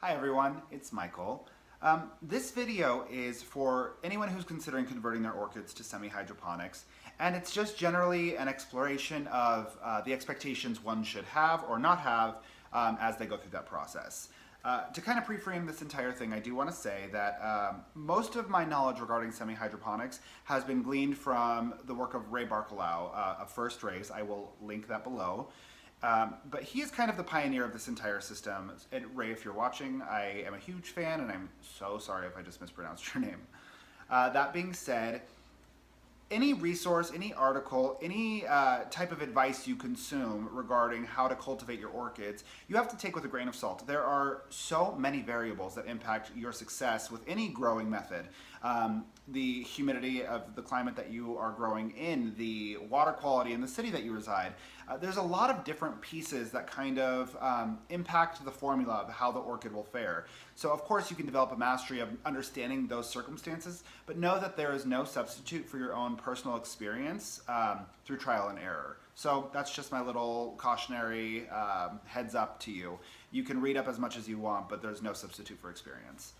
Hi everyone, it's Michael. This video is for anyone who's considering converting their orchids to semi-hydroponics, and it's just generally an exploration of the expectations one should have or not have as they go through that process. To kind of pre-frame this entire thing, I do want to say that most of my knowledge regarding semi-hydroponics has been gleaned from the work of Ray Barkalow of First Rays. I will link that below. But he is kind of the pioneer of this entire system. And Ray, if you're watching, I am a huge fan, and I'm so sorry if I just mispronounced your name. That being said, any resource, any article, any type of advice you consume regarding how to cultivate your orchids, you have to take with a grain of salt. There are so many variables that impact your success with any growing method. The humidity of the climate that you are growing in, the water quality in the city that you reside. There's a lot of different pieces that kind of impact the formula of how the orchid will fare. So of course you can develop a mastery of understanding those circumstances, but know that there is no substitute for your own personal experience through trial and error. So that's just my little cautionary heads up to you. You can read up as much as you want, but there's no substitute for experience.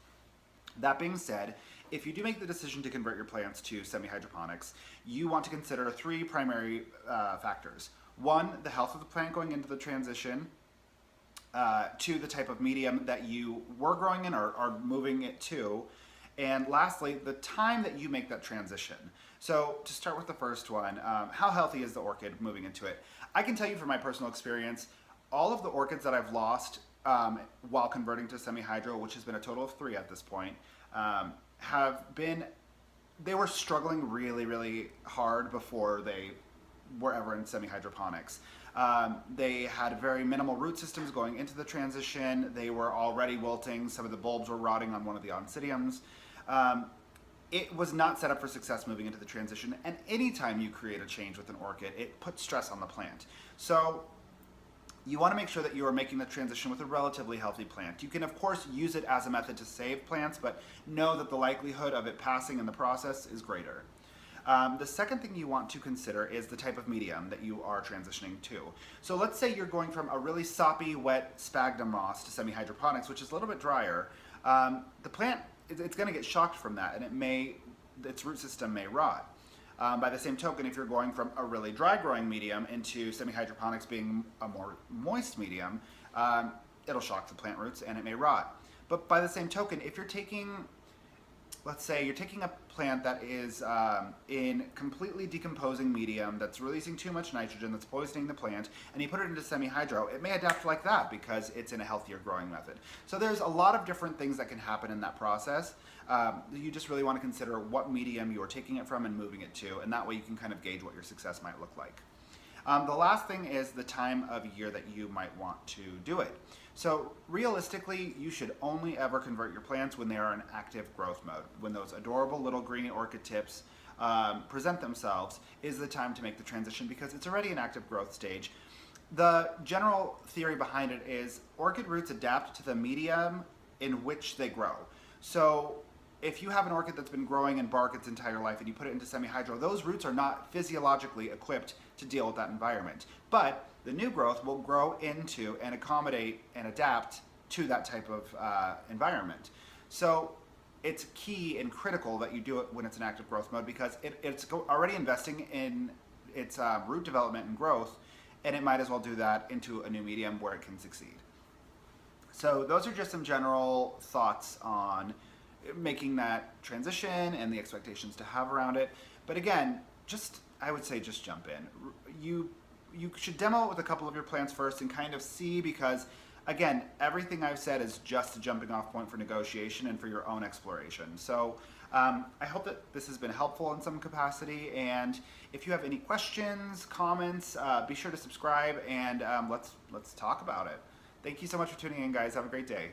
That being said, if you do make the decision to convert your plants to semi-hydroponics, you want to consider three primary factors. One, the health of the plant going into the transition. Two, the type of medium that you were growing in or are moving it to. And lastly, the time that you make that transition. So to start with the first one, how healthy is the orchid moving into it? I can tell you from my personal experience, all of the orchids that I've lost while converting to semi-hydro, which has been a total of 3 at this point, they were struggling really hard before they were ever in semi-hydroponics. They had very minimal root systems going into the transition. They were already wilting. Some of the bulbs were rotting on one of the oncidiums. It was not set up for success moving into the transition, and anytime you create a change with an orchid, it puts stress on the plant. So you want to make sure that you are making the transition with a relatively healthy plant. You can of course use it as a method to save plants, but know that the likelihood of it passing in the process is greater. The second thing you want to consider is the type of medium that you are transitioning to. So let's say you're going from a really soppy, wet sphagnum moss to semi-hydroponics, which is a little bit drier. The plant, it's going to get shocked from that, and its root system may rot. By the same token, if you're going from a really dry growing medium into semi-hydroponics being a more moist medium, it'll shock the plant roots and it may rot. But by the same token, if you're taking, let's say you're taking a plant that is in completely decomposing medium that's releasing too much nitrogen, that's poisoning the plant, and you put it into semi-hydro, it may adapt like that because it's in a healthier growing method. So there's a lot of different things that can happen in that process. You just really want to consider what medium you are taking it from and moving it to, and that way you can kind of gauge what your success might look like. The last thing is the time of year that you might want to do it. So realistically, you should only ever convert your plants when they are in active growth mode. When those adorable little greeny orchid tips present themselves is the time to make the transition because it's already an active growth stage. The general theory behind it is orchid roots adapt to the medium in which they grow. So if you have an orchid that's been growing in bark its entire life and you put it into semi-hydro, those roots are not physiologically equipped to deal with that environment. But the new growth will grow into and accommodate and adapt to that type of environment. So it's key and critical that you do it when it's in active growth mode because it's already investing in its root development and growth, and it might as well do that into a new medium where it can succeed. So those are just some general thoughts on making that transition and the expectations to have around it. But again, I would say just jump in. You should demo it with a couple of your plants first and kind of see, because again, everything I've said is just a jumping off point for negotiation and for your own exploration. So I hope that this has been helpful in some capacity, and if you have any questions, comments, be sure to subscribe and let's talk about it. Thank you so much for tuning in, guys. Have a great day.